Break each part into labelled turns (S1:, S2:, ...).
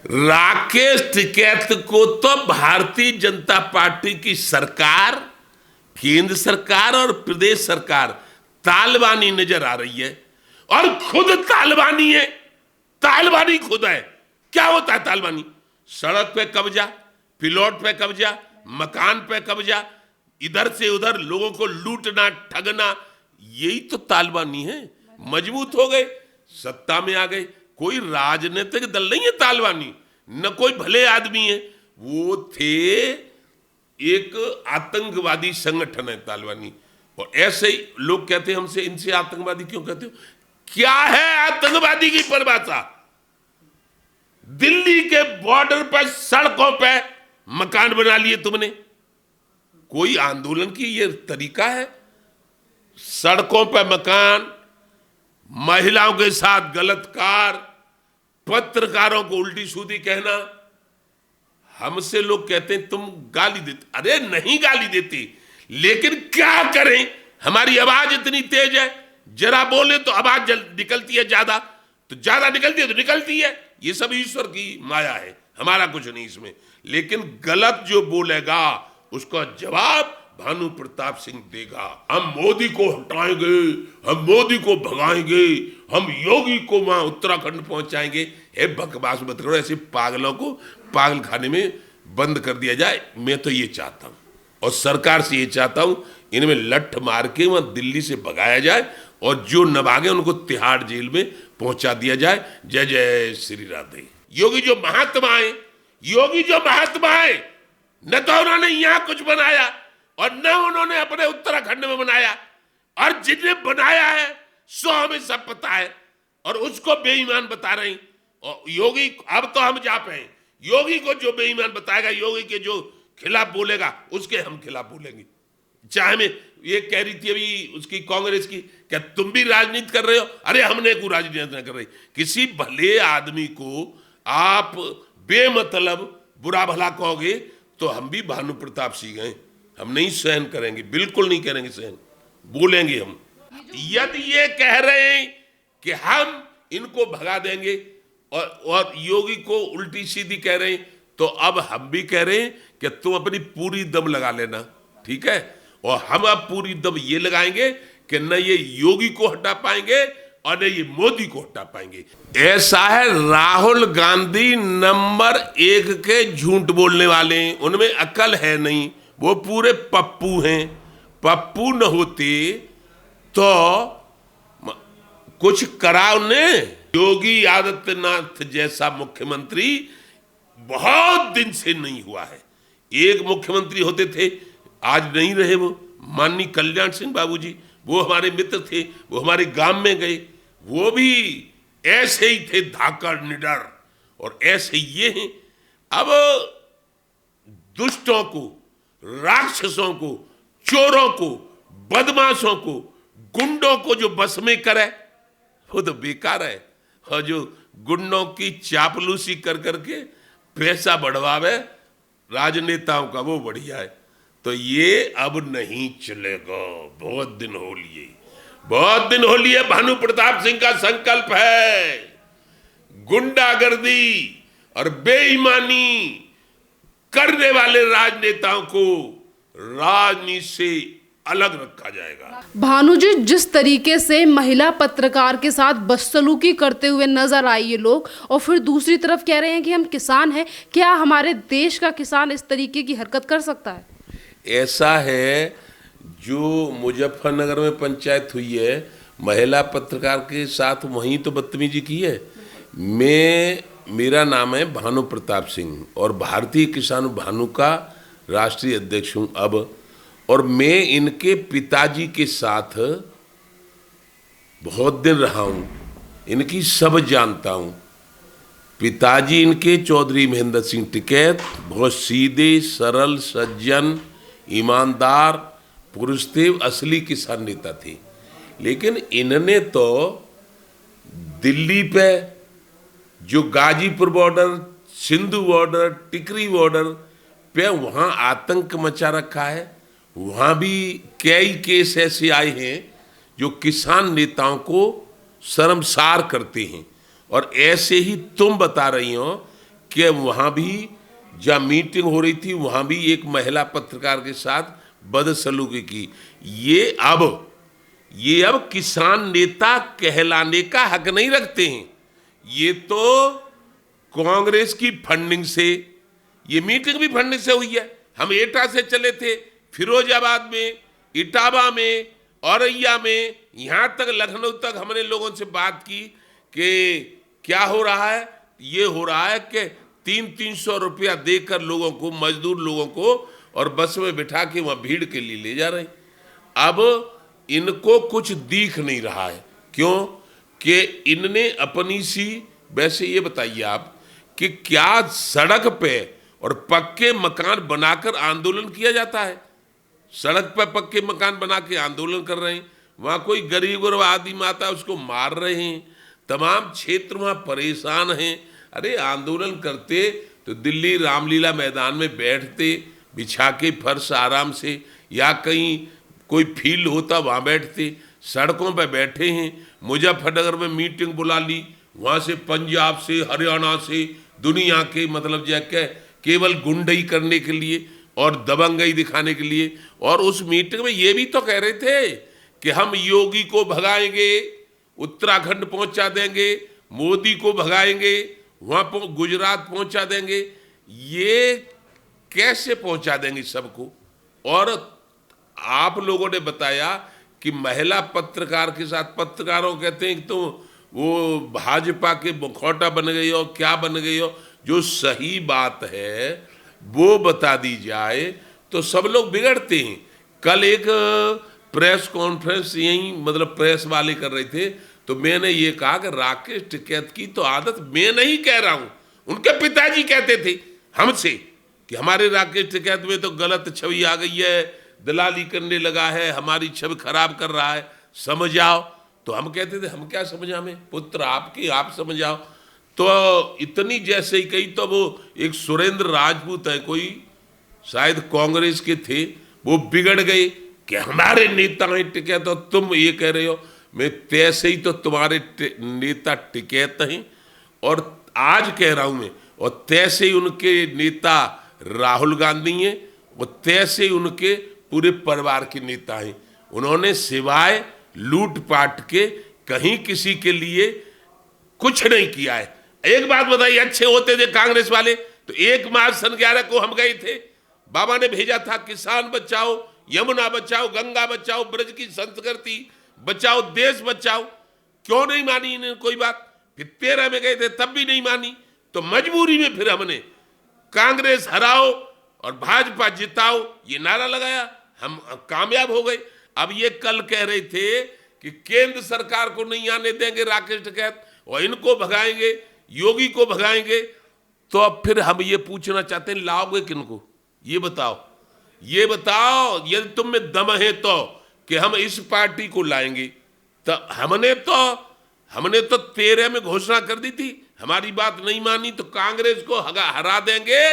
S1: राकेश टिकैत को तो भारतीय जनता पार्टी की सरकार, केंद्र सरकार और प्रदेश सरकार तालिबानी नजर आ रही है और खुद तालिबानी है। तालिबानी खुद है। क्या होता है तालिबानी? सड़क पे कब्जा, प्लॉट पे कब्जा, मकान पे कब्जा, इधर से उधर लोगों को लूटना, ठगना, यही तो तालिबानी है। मजबूत हो गए, सत्ता में आ गए। कोई राजनीतिक दल नहीं है तालिबानी, न कोई भले आदमी है। वो थे एक आतंकवादी संगठन है तालिबानी। और ऐसे ही लोग कहते हैं हमसे, इनसे आतंकवादी क्यों कहते हो? क्या है आतंकवादी की परिभाषा? दिल्ली के बॉर्डर पर सड़कों पे मकान बना लिए तुमने। कोई आंदोलन की ये तरीका है? सड़कों पे मकान, महिलाओं के साथ गलत कार, पत्रकारों को उल्टी सीधी कहना। हमसे लोग कहते हैं तुम गाली देते। अरे नहीं गाली देती, लेकिन क्या करें, हमारी आवाज इतनी तेज है, जरा बोले तो आवाज निकलती है, ज्यादा तो ज्यादा निकलती है तो निकलती है। ये सब ईश्वर की माया है, हमारा कुछ नहीं इसमें। लेकिन गलत जो बोलेगा उसका जवाब भानु प्रताप सिंह देगा। हम मोदी को हटाएंगे, हम मोदी को भगाएंगे, हम योगी को वहां उत्तराखंड पहुंचाएंगे। हे बकवास मत करो, ऐसे पागलों को पागल खाने में बंद कर दिया जाए। मैं तो ये चाहता हूं और सरकार से ये चाहता हूं, इनमें लठ मार के वहां दिल्ली से भगाया जाए और जो न भागे उनको तिहाड़ जेल में पहुंचा दिया जाए। जय जय श्री राधे। योगी जो महात्मा है, योगी जो महात्मा है, न तो उन्होंने यहां कुछ बनाया और न उन्होंने अपने उत्तराखंड में बनाया, और जिन्हें बनाया है सो हमें सब पता है, और उसको बेईमान बता रहे हैं। और योगी, अब तो हम जा पे हैं, योगी को जो बेईमान बताएगा, योगी के जो खिलाफ बोलेगा, उसके हम खिलाफ बोलेंगे। चाहे मैं ये कह रही थी अभी उसकी कांग्रेस की, क्या तुम भी राजनीति कर रहे हो? अरे हमने कोई राजनीति नहीं कर रही। किसी भले आदमी को आप बेमतलब बुरा भला कहोगे तो हम भी भानु प्रताप सिंह हैं, हम नहीं सहन करेंगे, बिल्कुल नहीं करेंगे सहन, बोलेंगे हम। यदि ये कह रहे हैं कि हम इनको भगा देंगे और योगी को उल्टी सीधी कह रहे हैं, तो अब हम भी कह रहे हैं कि तुम अपनी पूरी दम लगा लेना, ठीक है? और हम अब पूरी दम ये लगाएंगे कि न ये योगी को हटा पाएंगे और न ये मोदी को हटा पाएंगे। ऐसा है, राहुल गांधी नंबर 1 के झूठ बोलने वाले हैं, उनमें अकल है नहीं, वो पूरे पप्पू हैं। पप्पू न होते तो कुछ करा उन्हें। योगी आदित्यनाथ जैसा मुख्यमंत्री बहुत दिन से नहीं हुआ है। एक मुख्यमंत्री होते थे, आज नहीं रहे वो, माननीय कल्याण सिंह बाबूजी, वो हमारे मित्र थे, वो हमारे गांव में गए, वो भी ऐसे ही थे, धाकड़ निडर, और ऐसे ये हैं। अब दुष्टों को, राक्षसों को, चोरों को, बदमाशों को, गुंडों को जो बस में करे वो तो बेकार है, और जो गुंडों की चापलूसी कर करके पैसा बढ़वावे राजनेताओं का, वो बढ़िया है। तो ये अब नहीं चलेगा, बहुत दिन हो लिए, बहुत दिन हो लिए। भानु प्रताप सिंह का संकल्प है गुंडागर्दी और बेईमानी करने वाले राजनेताओं को राजनीति से अलग रखा जाएगा।
S2: भानु जी, जिस तरीके से महिला पत्रकार के साथ बदसलूकी करते हुए नजर आए ये लोग, और फिर दूसरी तरफ कह रहे हैं कि हम किसान हैं, क्या हमारे देश का किसान इस तरीके की हरकत कर सकता है?
S1: ऐसा है, जो मुजफ्फरनगर में पंचायत हुई है महिला पत्रकार के साथ, वहीं तो बदतमीजी की है। मेरा नाम है भानु प्रताप सिंह और भारतीय किसान भानु का राष्ट्रीय अध्यक्ष हूँ अब, और मैं इनके पिताजी के साथ बहुत दिन रहा हूँ, इनकी सब जानता हूँ। पिताजी इनके चौधरी महेंद्र सिंह टिकैत बहुत सीधे, सरल, सज्जन, ईमानदार पुरुष थे, असली किसान नेता थे। लेकिन इन्होंने तो दिल्ली पे, जो गाजीपुर बॉर्डर, सिंधु बॉर्डर, टिकरी बॉर्डर पे, वहाँ आतंक मचा रखा है। वहाँ भी कई केस ऐसे आए हैं जो किसान नेताओं को शर्मसार करते हैं। और ऐसे ही तुम बता रही हो कि वहां भी जहाँ मीटिंग हो रही थी वहां भी एक महिला पत्रकार के साथ बदसलूकी की। ये अब किसान नेता कहलाने का हक नहीं रखते हैं। ये तो कांग्रेस की फंडिंग से, ये मीटिंग भी फंडिंग से हुई है। हम एटा से चले थे, फिरोजाबाद में, इटावा में, औरैया में, यहां तक लखनऊ तक हमने लोगों से बात की कि क्या हो रहा है। ये हो रहा है कि 300-300 रुपया देकर लोगों को, मजदूर लोगों को, और बस में बिठा के वहां भीड़ के लिए ले जा रहे हैं। अब इनको कुछ दिख नहीं रहा है। क्यों? कि इनने अपनी सी, वैसे ये बताइए आप कि क्या सड़क पे और पक्के मकान बनाकर आंदोलन किया जाता है? सड़क पर पक्के मकान बना के आंदोलन कर रहे हैं, वहां कोई गरीब और आदिम आता है उसको मार रहे हैं, तमाम क्षेत्र वहां परेशान हैं। अरे आंदोलन करते तो दिल्ली रामलीला मैदान में बैठते, बिछा के फर्श आराम से, या कहीं कोई फील्ड होता वहां बैठते। सड़कों पर बैठे हैं। मुजफ्फरनगर में मीटिंग बुला ली, वहां से पंजाब से, हरियाणा से, दुनिया के, मतलब जाके केवल गुंडई करने के लिए और दबंगई दिखाने के लिए। और उस मीटिंग में ये भी तो कह रहे थे कि हम योगी को भगाएंगे, उत्तराखंड पहुंचा देंगे, मोदी को भगाएंगे, वहां गुजरात पहुंचा देंगे। ये कैसे पहुंचा देंगे सबको? और आप लोगों ने बताया कि महिला पत्रकार के साथ, पत्रकारों कहते हैं कि तो वो भाजपा के मुखौटा बन गई हो, क्या बन गई हो। जो सही बात है वो बता दी जाए तो सब लोग बिगड़ते हैं। कल एक प्रेस कॉन्फ्रेंस यही, मतलब प्रेस वाले कर रहे थे, तो मैंने ये कहा कि राकेश टिकैत की तो आदत, मैं नहीं कह रहा हूं, उनके पिताजी कहते थे हमसे कि हमारे राकेश टिकैत में तो गलत छवि आ गई है, दलाली करने लगा है, हमारी छवि खराब कर रहा है, समझ आओ। तो हम कहते थे हम क्या समझावें, पुत्र आपके, आप समझ आओ। तो इतनी जैसे ही कही तो वो एक सुरेंद्र राजपूत है, कोई शायद कांग्रेस के थे, वो बिगड़ गए कि हमारे नेता हैं टिकैत और तुम ये कह रहे हो। मैं तैसे ही तो तुम्हारे नेता टिकैत हैं और आज कह रहा हूं मैं, और तैसे ही उनके नेता राहुल गांधी हैं और तैसे ही उनके पूरे परिवार के नेता हैं। उन्होंने सिवाय लूटपाट के कहीं किसी के लिए कुछ नहीं किया है। एक बात बताइए, अच्छे होते थे कांग्रेस वाले तो 1 मार्च सन 11 को हम गए थे, बाबा ने भेजा था किसान बचाओ, यमुना बचाओ, गंगा बचाओ, ब्रज की संस्कृति बचाओ, देश बचाओ। क्यों नहीं मानी इन्हें कोई बात? फिर 13 में गए थे तब भी नहीं मानी। तो मजबूरी में फिर हमने कांग्रेस हराओ और भाजपा जिताओ ये नारा लगाया, हम कामयाब हो गए। अब ये कल कह रहे थे कि केंद्र सरकार को नहीं आने देंगे राकेश टिकैत और इनको भगाएंगे, योगी को भगाएंगे। तो अब फिर हम ये पूछना चाहते हैं, लाओगे किनको? ये बताओ, ये बताओ। यदि तुम में दम है तो कि हम इस पार्टी को लाएंगे, तो हमने तो 13 में घोषणा कर दी थी, हमारी बात नहीं मानी तो कांग्रेस को हरा देंगे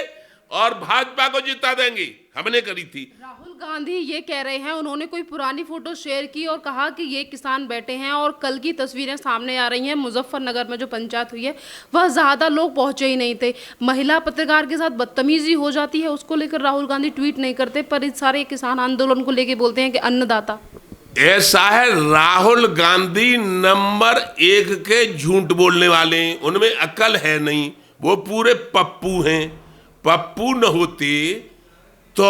S1: और भाजपा को जिता देंगे, हमने करी थी।
S2: राहुल गांधी ये कह रहे हैं, उन्होंने कोई पुरानी फोटो शेयर की और कहा कि ये किसान बैठे हैं, और कल की तस्वीरें सामने आ रही हैं, मुजफ्फरनगर में जो पंचायत हुई है वह ज्यादा लोग पहुंचे ही नहीं थे। महिला पत्रकार के साथ बदतमीजी हो जाती है, उसको लेकर राहुल गांधी ट्वीट नहीं करते, पर इस सारे किसान आंदोलन को लेकर बोलते हैं कि अन्नदाता।
S1: ऐसा है, राहुल गांधी नंबर 1 के झूठ बोलने वाले हैं, उनमें अकल है नहीं, वो पूरे पप्पू हैं। पप्पू न होते तो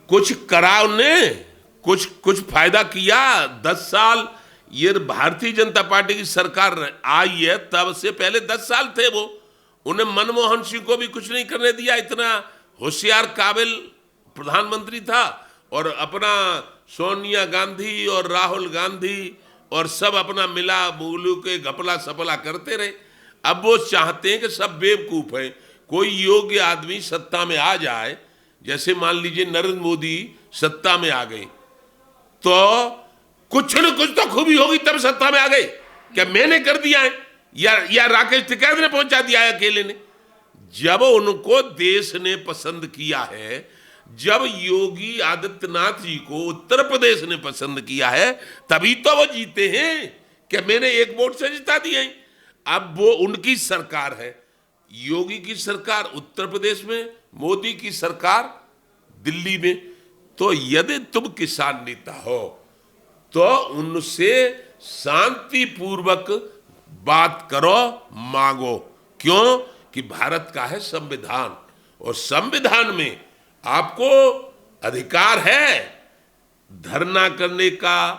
S1: कुछ करा उन्हें, कुछ फायदा किया। 10 साल ये भारतीय जनता पार्टी की सरकार आई है, तब से पहले 10 साल थे वो, उन्हें मनमोहन सिंह को भी कुछ नहीं करने दिया। इतना होशियार काबिल प्रधानमंत्री था, और अपना सोनिया गांधी और राहुल गांधी और सब अपना मिला मुलू के घपला सपला करते रहे। अब वो चाहते हैं कि सब बेवकूफ हैं, कोई योग्य आदमी सत्ता में आ जाए, जैसे मान लीजिए नरेंद्र मोदी सत्ता में आ गए तो कुछ न कुछ तो खूबी होगी तब सत्ता में आ गए। क्या मैंने कर दिया है या राकेश टिकैत ने पहुंचा दिया है अकेले ने? जब उनको देश ने पसंद किया है, जब योगी आदित्यनाथ जी को उत्तर प्रदेश ने पसंद किया है, तभी तो वो जीते हैं। क्या मैंने 1 वोट से जिता दिए हैं? अब वो उनकी सरकार है, योगी की सरकार उत्तर प्रदेश में, मोदी की सरकार दिल्ली में। तो यदि तुम किसान नेता हो तो उनसे शांतिपूर्वक बात करो, मांगो। क्यों? कि भारत का है संविधान, और संविधान में आपको अधिकार है धरना करने का,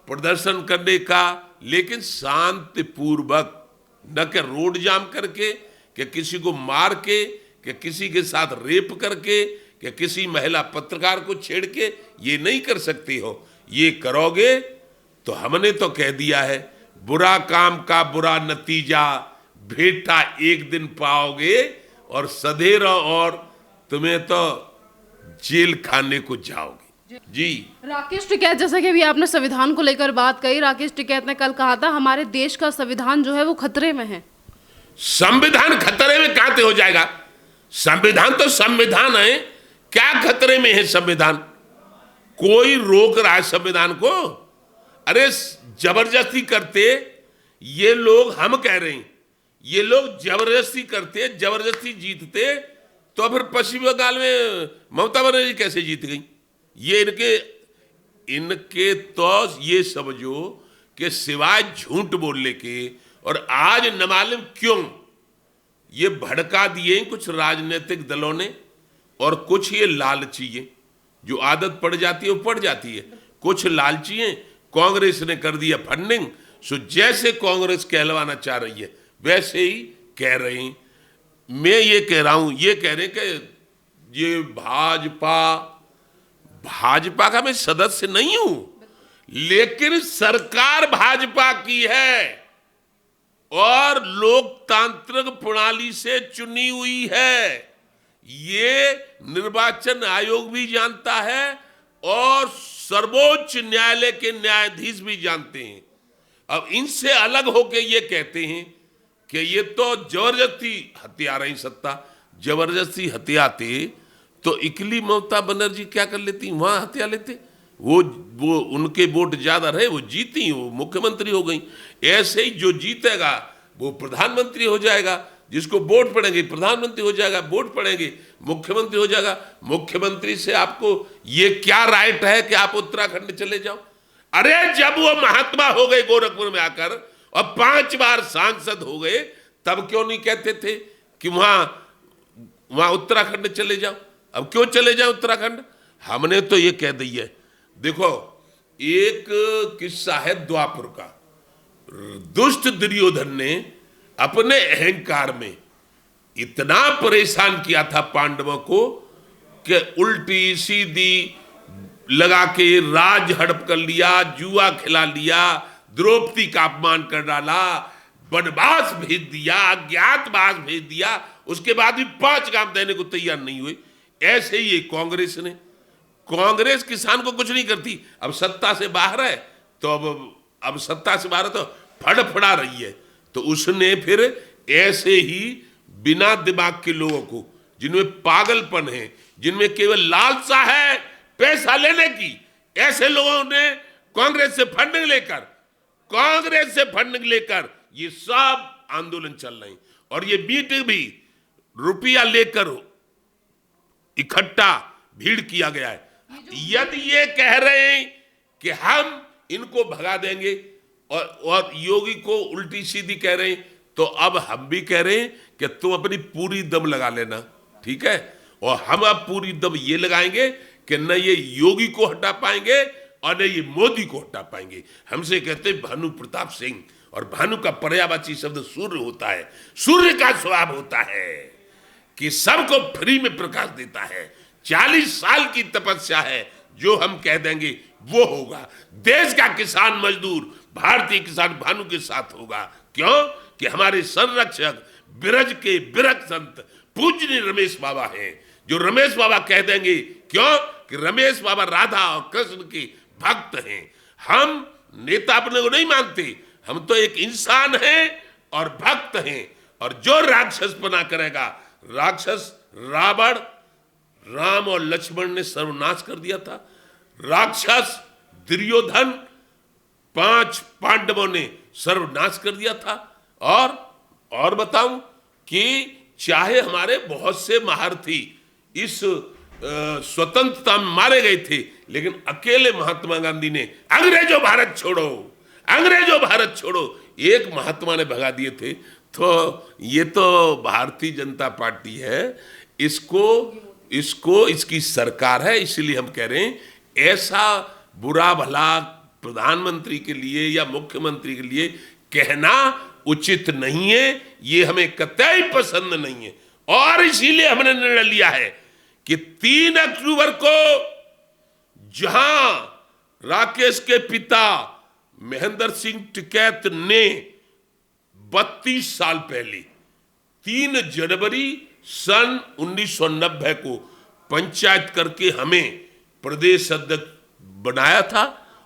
S1: प्रदर्शन करने का, लेकिन शांतिपूर्वक, न कि रोड जाम करके, कि किसी को मार के, कि किसी के साथ रेप करके, कि किसी महिला पत्रकार को छेड़ के। ये नहीं कर सकते हो। ये करोगे तो हमने तो कह दिया है, बुरा काम का बुरा नतीजा बेटा एक दिन पाओगे, और सधेरा, और तुम्हें तो जेल खाने को जाओगे। जी
S2: राकेश टिकैत, जैसा कि अभी आपने संविधान को लेकर बात कही, राकेश टिकैत ने कल कहा था हमारे देश का संविधान जो है वो खतरे में है।
S1: संविधान खतरे में कहां से हो जाएगा? संविधान तो संविधान है। क्या खतरे में है संविधान? कोई रोक रहा है संविधान को? अरे जबरदस्ती करते ये लोग, हम कह रहे हैं ये लोग जबरदस्ती करते, जबरदस्ती जीतते, तो फिर पश्चिम बंगाल में ममता बनर्जी कैसे जीत गई? ये इनके तो ये समझो कि सिवाय झूठ बोलने के, और आज न मालूम क्यों ये भड़का दिए कुछ राजनीतिक दलों ने, और कुछ ये लालची है, जो आदत पड़ जाती है वो पड़ जाती है। कुछ लालची हैं, कांग्रेस ने कर दिया फंडिंग, सो जैसे कांग्रेस कहलवाना चाह रही है वैसे ही कह रहे हैं। मैं ये कह रहा हूं, ये कह रहे हैं कि ये भाजपा का मैं सदस्य नहीं हूं, लेकिन सरकार भाजपा की है और लोकतांत्रिक प्रणाली से चुनी हुई है। ये निर्वाचन आयोग भी जानता है और सर्वोच्च न्यायालय के न्यायाधीश भी जानते हैं। अब इनसे अलग होके ये कहते हैं कि ये तो जबरदस्ती हत्या रही सत्ता, जबरदस्ती हत्याते तो इकली ममता बनर्जी क्या कर लेती, वहां हत्या लेते। वो उनके वोट ज्यादा रहे, वो जीती, वो मुख्यमंत्री हो गई। ऐसे ही जो जीतेगा वो प्रधानमंत्री हो जाएगा, जिसको वोट पड़ेंगे प्रधानमंत्री हो जाएगा, वोट पड़ेंगे मुख्यमंत्री हो जाएगा। मुख्यमंत्री से आपको ये क्या राइट है कि आप उत्तराखंड चले जाओ? अरे जब वो महात्मा हो गए गोरखपुर में आकर और 5 बार सांसद हो गए, तब क्यों नहीं कहते थे कि वहां उत्तराखंड चले जाओ? अब क्यों चले जाओ उत्तराखंड? हमने तो ये कह दी है। देखो, एक किस्सा है द्वापर का। दुष्ट दुर्योधन ने अपने अहंकार में इतना परेशान किया था पांडवों को कि उल्टी सीधी लगा के राज हड़प कर लिया, जुआ खिला लिया, द्रौपदी का अपमान कर डाला, वनवास भेज दिया, अज्ञातवास भेज दिया। उसके बाद भी 5 काम देने को तैयार नहीं हुए। ऐसे ही कांग्रेस ने, कांग्रेस किसान को कुछ नहीं करती। अब सत्ता से बाहर है तो अब सत्ता से बाहर है तो फड़फड़ा रही है, तो उसने फिर ऐसे ही बिना दिमाग के लोगों को, जिनमें पागलपन है, जिनमें केवल लालसा है पैसा लेने की, ऐसे लोगों ने कांग्रेस से फंडिंग लेकर ये सब आंदोलन चल रहे हैं। और ये मीटिंग भी रुपया लेकर इकट्ठा भीड़ किया गया है। यदि ये कह रहे हैं कि हम इनको भगा देंगे और योगी को उल्टी सीधी कह रहे हैं, तो अब हम भी कह रहे हैं कि तुम अपनी पूरी दम लगा लेना, ठीक है? और हम अब पूरी दम ये लगाएंगे कि न ये योगी को हटा पाएंगे और न ये मोदी को हटा पाएंगे। हमसे कहते हैं भानु प्रताप सिंह, और भानु का पर्यायवाची शब्द सूर्य होता है। सूर्य का स्वभाव होता है कि सबको फ्री में प्रकाश देता है। 40 साल की तपस्या है, जो हम कह देंगे वो होगा। देश का किसान मजदूर भारतीय किसान भानु के साथ होगा। क्यों? कि हमारे संरक्षक बिरज के बिरक संत पूजनीय रमेश बाबा हैं, जो रमेश बाबा कह देंगे। क्यों? कि रमेश बाबा राधा और कृष्ण के भक्त हैं। हम नेता अपने को नहीं मानते, हम तो एक इंसान हैं और भक्त हैं। और जो राक्षस बना करेगा, राक्षस रावण, राम और लक्ष्मण ने सर्वनाश कर दिया था। राक्षस दुर्योधन 5 पांडवों ने सर्वनाश कर दिया था। और बताऊं कि चाहे हमारे बहुत से महारथी इस स्वतंत्रता में मारे गए थे, लेकिन अकेले महात्मा गांधी ने अंग्रेजों भारत छोड़ो, अंग्रेजों भारत छोड़ो, एक महात्मा ने भगा दिए थे। तो ये तो भारतीय जनता पार्टी है, इसकी सरकार है, इसलिए हम कह रहे हैं ऐसा बुरा भला प्रधानमंत्री के लिए या मुख्यमंत्री के लिए कहना उचित नहीं है, ये हमें कतई पसंद नहीं है। और इसीलिए हमने निर्णय लिया है कि 3 अक्टूबर को जहां राकेश के पिता महेंद्र सिंह टिकैत ने 32 साल पहले 3 जनवरी सन 1990 को पंचायत करके हमें प्रदेश अध्यक्ष बनाया था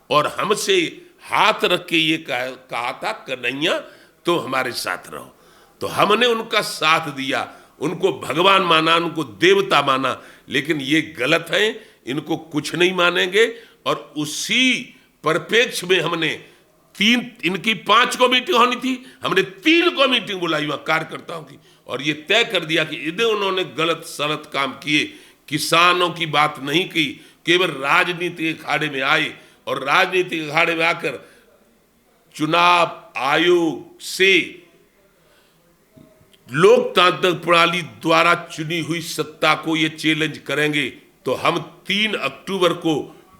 S1: और हमसे हाथ रख के ये कहा था कन्हैया तो हमारे साथ रहो, तो हमने उनका साथ दिया, उनको भगवान माना, उनको देवता माना। लेकिन ये गलत है, इनको कुछ नहीं मानेंगे। और उसी परिप्रेक्ष्य में हमने इनकी 5 को मीटिंग होनी थी, हमने 3 को मीटिंग बुलाई वहां कार्यकर्ताओं की, और ये तय कर दिया कि यदि उन्होंने गलत सलत काम किए, किसानों की बात नहीं की, केवल राजनीति के अखाड़े में आए और राजनीति के अखाड़े में आकर चुनाव आयोग से लोकतांत्रिक प्रणाली द्वारा चुनी हुई सत्ता को ये चैलेंज करेंगे, तो हम 3 अक्टूबर को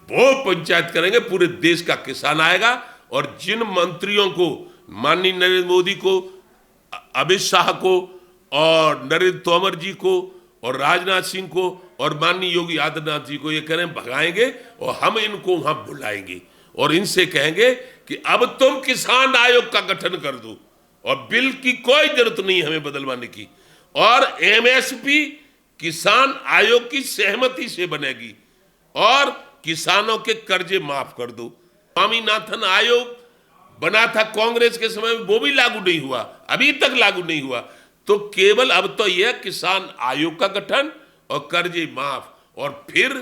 S1: वो पंचायत करेंगे, पूरे देश का किसान आएगा। और जिन मंत्रियों को, माननीय नरेंद्र मोदी को, अमित शाह को और नरेंद्र तोमर जी को और राजनाथ सिंह को और माननीय योगी आदित्यनाथ जी को ये करें भगाएंगे, और हम इनको वहां बुलाएंगे और इनसे कहेंगे कि अब तुम किसान आयोग का गठन कर दो, और बिल की कोई जरूरत नहीं हमें बदलवाने की, और एमएसपी किसान आयोग की सहमति से बनेगी, और किसानों के कर्जे माफ कर दो। स्वामीनाथन आयोग बना था कांग्रेस के समय में, वो भी लागू नहीं हुआ, अभी तक लागू नहीं हुआ। तो केवल अब तो यह किसान आयोग का गठन और कर्जे माफ, और फिर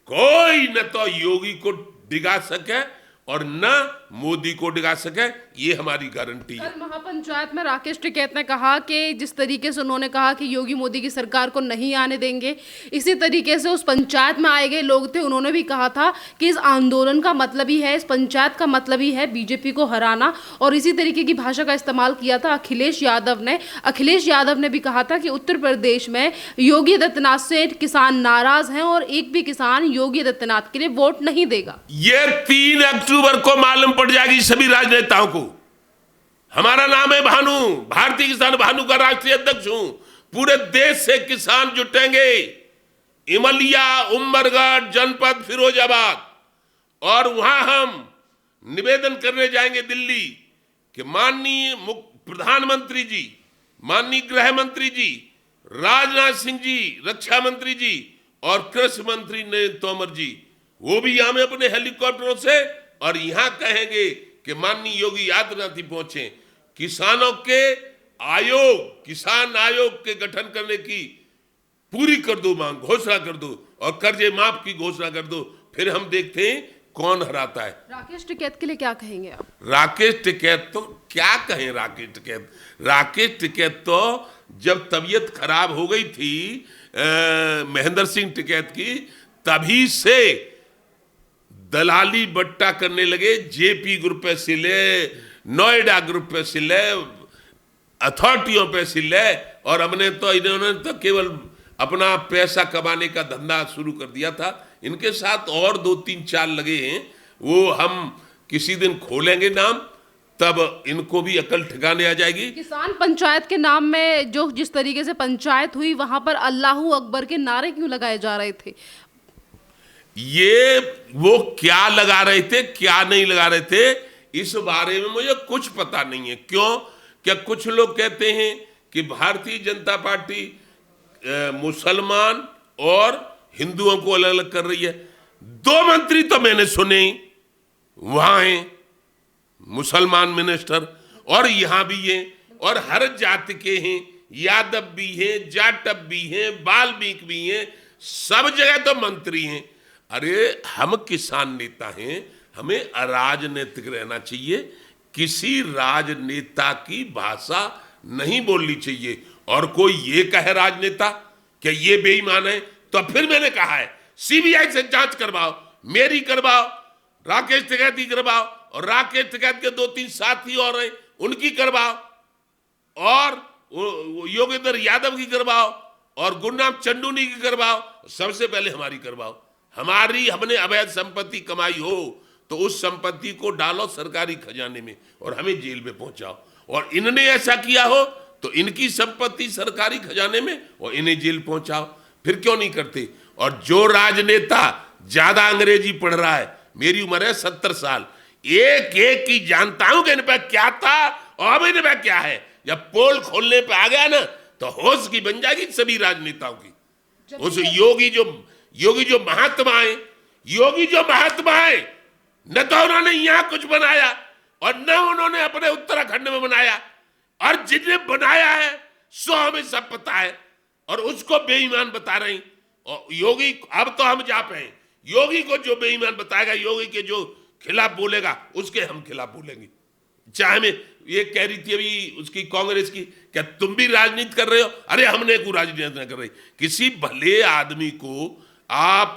S1: कोई न तो योगी को डिगा सके और न मोदी को डिगा सके, ये हमारी गारंटी है।
S2: कल महापंचायत में राकेश टिकैत ने कहा कि जिस तरीके से उन्होंने कहा कि योगी मोदी की सरकार को नहीं आने देंगे, इसी तरीके से उस पंचायत में आए गए लोग थे, उन्होंने भी कहा था कि इस आंदोलन का मतलब ही है, इस पंचायत का मतलब ही है बीजेपी को हराना, और इसी तरीके की भाषा का इस्तेमाल किया था अखिलेश यादव ने। अखिलेश यादव ने भी कहा था कि उत्तर प्रदेश में योगी आदित्यनाथ से किसान नाराज हैं और एक भी किसान योगी आदित्यनाथ के लिए वोट नहीं देगा।
S1: ये 3 अक्टूबर को मालूम पड़ जाएगी सभी राजनेताओं को। हमारा नाम है भानु, भारतीय किसान भानु का राष्ट्रीय अध्यक्ष हूं। पूरे देश से किसान जुटेंगे, इमलिया, उमरगढ़ जनपद, फिरोजाबाद, और वहां हम निवेदन करने जाएंगे दिल्ली कि माननीय प्रधानमंत्री जी, माननीय गृह मंत्री जी, राजनाथ सिंह जी, रक्षा मंत्री जी और कृषि मंत्री नरेंद्र तोमर जी, वो भी यहां में अपने हेलीकॉप्टरों से, और यहां कहेंगे कि माननीय योगी आदित्यनाथ जी पहुंचे, किसानों के आयोग, किसान आयोग के गठन करने की पूरी कर दो मांग, घोषणा कर दो, और कर्जे माफ की घोषणा कर दो, फिर हम देखते हैं कौन हराता है।
S2: राकेश टिकैत के लिए क्या कहेंगे आप?
S1: राकेश टिकैत तो क्या कहें, राकेश टिकैत तो जब तबीयत खराब हो गई थी महेंद्र सिंह टिकैत की, तभी से दलाली बट्टा करने लगे। जेपी ग्रुप पे से ले, नोएडा ग्रुप पे से ले, अथॉरिटियों पे से ले, और हमने तो, इन्होंने तो केवल अपना पैसा कमाने का धंधा शुरू कर दिया था। इनके साथ और 2-3 चाल लगे हैं, वो हम किसी दिन खोलेंगे नाम, तब इनको भी अकल ठिकाने आ जाएगी।
S2: किसान पंचायत के नाम में जो जिस तरीके से पंचायत हुई, वहां पर अल्लाहू अकबर के नारे क्यों लगाए जा रहे थे?
S1: ये वो क्या लगा रहे थे, क्या नहीं लगा रहे थे, इस बारे में मुझे कुछ पता नहीं है। क्यों? क्या कुछ लोग कहते हैं कि भारतीय जनता पार्टी मुसलमान और हिंदुओं को अलग अलग कर रही है। 2 मंत्री तो मैंने सुने वहां हैं, मुसलमान मिनिस्टर, और यहां भी हैं, और हर जाति के हैं, यादव भी हैं, जाटव भी हैं, बाल्मीकि भी हैं, सब जगह तो मंत्री हैं। अरे हम किसान नेता हैं, हमें अराजनीतिक रहना चाहिए, किसी राजनेता की भाषा नहीं बोलनी चाहिए। और कोई ये कहे राजनेता कि ये बेईमान है, तो फिर मैंने कहा है सीबीआई से जांच करवाओ, मेरी करवाओ, राकेश टिकैत की करवाओ, और राकेश टिकैत के 2-3 साथी और हैं उनकी करवाओ, और योगेंद्र यादव की करवाओ, और गुरनाम चंदूनी की करवाओ, सबसे पहले हमारी करवाओ। हमने अवैध संपत्ति कमाई हो तो उस संपत्ति को डालो सरकारी खजाने में और हमें जेल में पहुंचाओ, और इन्होंने ऐसा किया हो तो इनकी संपत्ति सरकारी खजाने में और इन्हें जेल पहुंचाओ। फिर क्यों नहीं करते? और जो राजनेता ज्यादा अंग्रेजी पढ़ रहा है, मेरी उम्र है 70 साल, एक एक की जानता हूं कि इन पर क्या था और अब इन पर क्या है। जब पोल खोलने पे आ गया ना तो होश की बन जाएगी सभी राजनेताओं की। उस योगी जो महात्मा है, न तो उन्होंने यहां कुछ बनाया और न उन्होंने अपने उत्तराखंड में बनाया, और जिन्हें बनाया है सो हमें सब पता है, और उसको बेईमान बता रहे हैं। और योगी, अब तो हम जा पे, योगी को जो बेईमान बताएगा, योगी के जो खिलाफ बोलेगा उसके हम खिलाफ बोलेंगे। चाहे मैं ये कह रही थी अभी उसकी कांग्रेस की, क्या तुम भी राजनीति कर रहे हो? अरे हमने कोई राजनीति नहीं कर रही। किसी भले आदमी को आप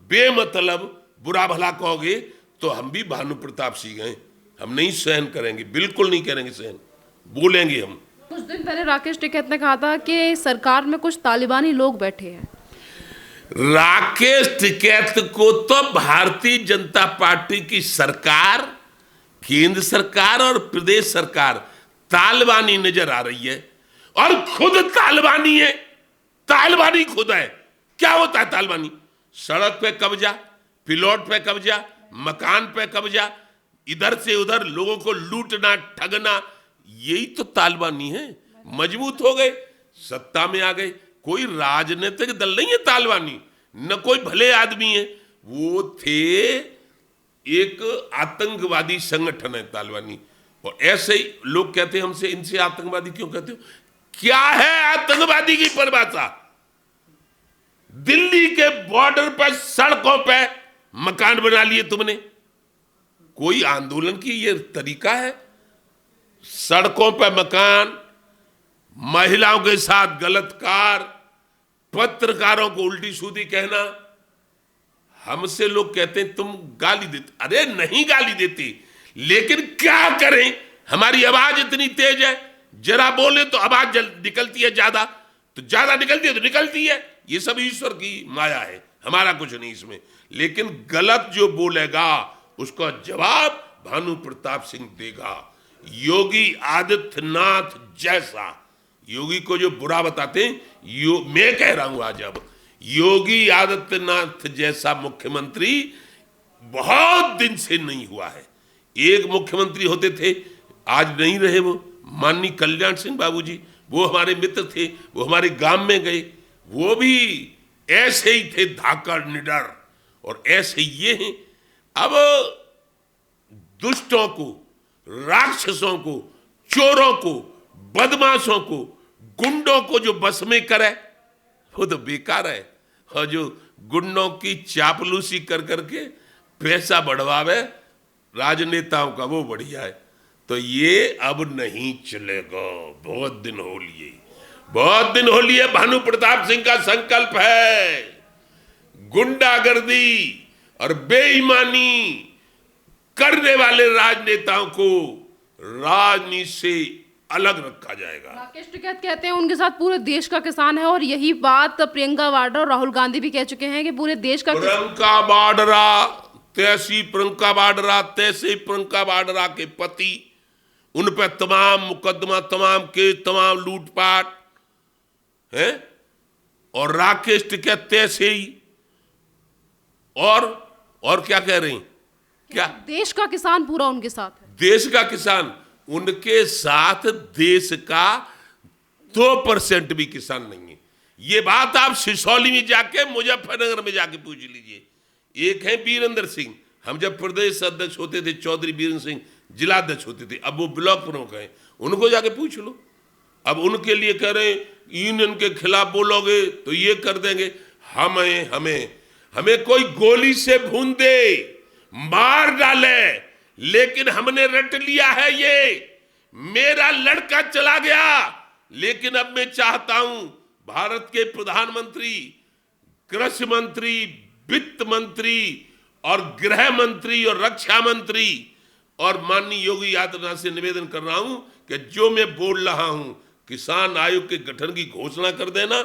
S1: बेमतलब बुरा भला कहोगे तो हम भी भानु प्रताप सिंह हैं, हम नहीं सहन करेंगे, बिल्कुल नहीं करेंगे सहन, बोलेंगे हम।
S2: कुछ दिन पहले राकेश टिकैत ने कहा था कि सरकार में कुछ तालिबानी लोग बैठे हैं।
S1: राकेश टिकैत को तो भारतीय जनता पार्टी की सरकार, केंद्र सरकार और प्रदेश सरकार तालिबानी नजर आ रही है, और खुद तालिबानी है, तालिबानी खुद है। क्या होता है तालिबानी? सड़क पे कब्जा, प्लॉट पे कब्जा, मकान पे कब्जा, इधर से उधर लोगों को लूटना, ठगना, यही तो तालिबानी है। मजबूत हो गए, सत्ता में आ गए। कोई राजनीतिक दल नहीं है तालिबानी, न कोई भले आदमी है, वो थे एक आतंकवादी संगठन है तालिबानी। और ऐसे ही लोग कहते हैं हमसे, इनसे आतंकवादी क्यों कहते हो? क्या है आतंकवादी की परिभाषा? दिल्ली के बॉर्डर पर सड़कों पे मकान बना लिए तुमने। कोई आंदोलन की ये तरीका है? सड़कों पे मकान, महिलाओं के साथ गलतकार, पत्रकारों को उल्टी सीधी कहना। हमसे लोग कहते हैं तुम गाली देते, अरे नहीं गाली देते, लेकिन क्या करें, हमारी आवाज इतनी तेज है, जरा बोले तो आवाज निकलती है, ज्यादा तो ज्यादा निकलती है तो निकलती है। ये सब ईश्वर की माया है, हमारा कुछ नहीं इसमें। लेकिन गलत जो बोलेगा उसका जवाब भानु प्रताप सिंह देगा। योगी आदित्यनाथ जैसा, योगी को जो बुरा बताते हैं, मैं कह रहा हूं आज, अब योगी आदित्यनाथ जैसा मुख्यमंत्री बहुत दिन से नहीं हुआ है। एक मुख्यमंत्री होते थे, आज नहीं रहे वो, माननीय कल्याण सिंह बाबूजी, वो हमारे मित्र थे, वो हमारे गांव में गए, वो भी ऐसे ही थे, धाकड़ निडर, और ऐसे ये हैं। अब दुष्टों को, राक्षसों को, चोरों को, बदमाशों को, गुंडों को जो बस में करे वो तो बेकार है, और जो गुंडों की चापलूसी कर करके पैसा बढ़वावे राजनेताओं का, वो बढ़िया है। तो ये अब नहीं चलेगा, बहुत दिन हो लिए, बहुत दिन हो लिए। भानु प्रताप सिंह का संकल्प है गुंडागर्दी और बेईमानी करने वाले राजनेताओं को राजनीति से अलग रखा जाएगा।
S2: राकेश टिकैत कहते हैं उनके साथ पूरे देश का किसान है, और यही बात प्रियंका वाड्रा और राहुल गांधी भी कह चुके हैं कि पूरे देश का
S1: प्रियंका वाड्रा, तैसी प्रियंका वाड्रा, तैसे प्रियंका वाड्रा के पति, उन पर तमाम मुकदमा, तमाम के तमाम लूटपाट है, और राकेश टिकैत तैसे ही, और क्या कह रहे हैं? क्या
S2: देश का किसान पूरा उनके साथ है?
S1: देश का किसान उनके साथ, देश का 2% भी किसान नहीं है। ये बात आप सिसौली में जाके, मुजफ्फरनगर में जाके पूछ लीजिए। एक है वीरेंद्र सिंह, हम जब प्रदेश अध्यक्ष होते थे, चौधरी वीरेंद्र सिंह जिलाध्यक्ष होते थे, अब वो ब्लॉक प्रमुख हैं, उनको जाके पूछ लो। अब उनके लिए कह रहे यूनियन के खिलाफ बोलोगे तो ये कर देंगे। हमें कोई गोली से भून दे, मार डाले, लेकिन हमने रट लिया है, ये मेरा लड़का चला गया लेकिन अब मैं चाहता हूं भारत के प्रधानमंत्री, कृषि मंत्री, वित्त मंत्री और गृह मंत्री और रक्षा मंत्री और माननीय योगी आदित्यनाथ से निवेदन कर रहा हूं कि जो मैं बोल रहा हूं, किसान आयोग के गठन की घोषणा कर देना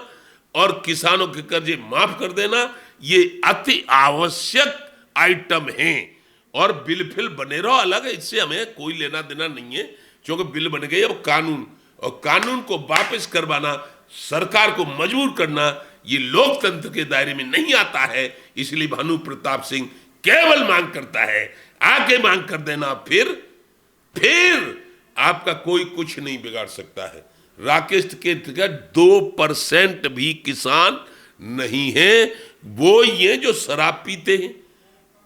S1: और किसानों के कर्जे माफ कर देना, ये अति आवश्यक आइटम हैं। और बिल फिल बने रहो अलग है, इससे हमें कोई लेना देना नहीं है, क्योंकि बिल बन गए अब कानून, और कानून को वापस करवाना, सरकार को मजबूर करना, ये लोकतंत्र के दायरे में नहीं आता है। इसलिए भानु प्रताप सिंह केवल मांग करता है, आके मांग कर देना, फिर आपका कोई कुछ नहीं बिगाड़ सकता है। राकेश के 2% भी किसान नहीं है, वो ये जो शराब पीते हैं,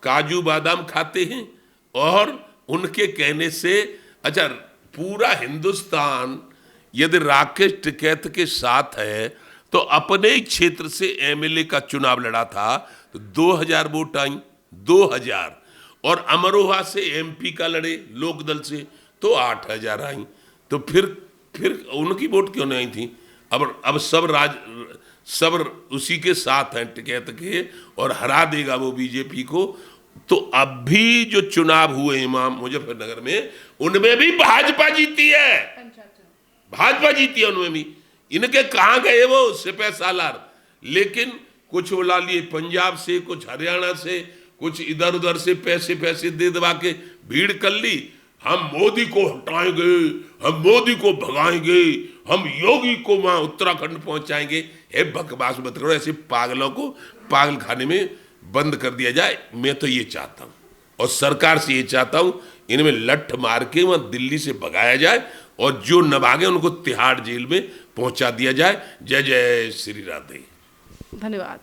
S1: काजू बादाम खाते हैं, और उनके कहने से अच्छा पूरा हिंदुस्तान यदि राकेश टिकैत के साथ है तो अपने ही क्षेत्र से एमएलए का चुनाव लड़ा था तो 2000 वोट आई, 2000, और अमरोहा से एमपी का लड़े लोकदल से तो 8000 आई। तो फिर उनकी वोट क्यों नहीं आई थी? अब सब उसी के साथ हैं टिकैत के, और हरा देगा वो बीजेपी को। तो अब भी जो चुनाव हुए इमाम मुजफ्फरनगर में, उनमें भी भाजपा जीती है, भाजपा जीती है उनमें भी। इनके कहां गए वो सिपह सालार? लेकिन कुछ बुला लिए पंजाब से, कुछ हरियाणा से, कुछ इधर उधर से पैसे दे दबा के भीड़ कर ली। हम मोदी को हटाएंगे, हम मोदी को भगाएंगे, हम योगी को वहां उत्तराखंड पहुंचाएंगे। हे बकवास मत करो, ऐसे पागलों को पागल खाने में बंद कर दिया जाए। मैं तो ये चाहता हूं और सरकार से ये चाहता हूं, इनमें लठ मार के वहां दिल्ली से भगाया जाए और जो न भागे उनको तिहाड़ जेल में पहुंचा दिया जाए। जय जय श्री राधे।
S2: धन्यवाद।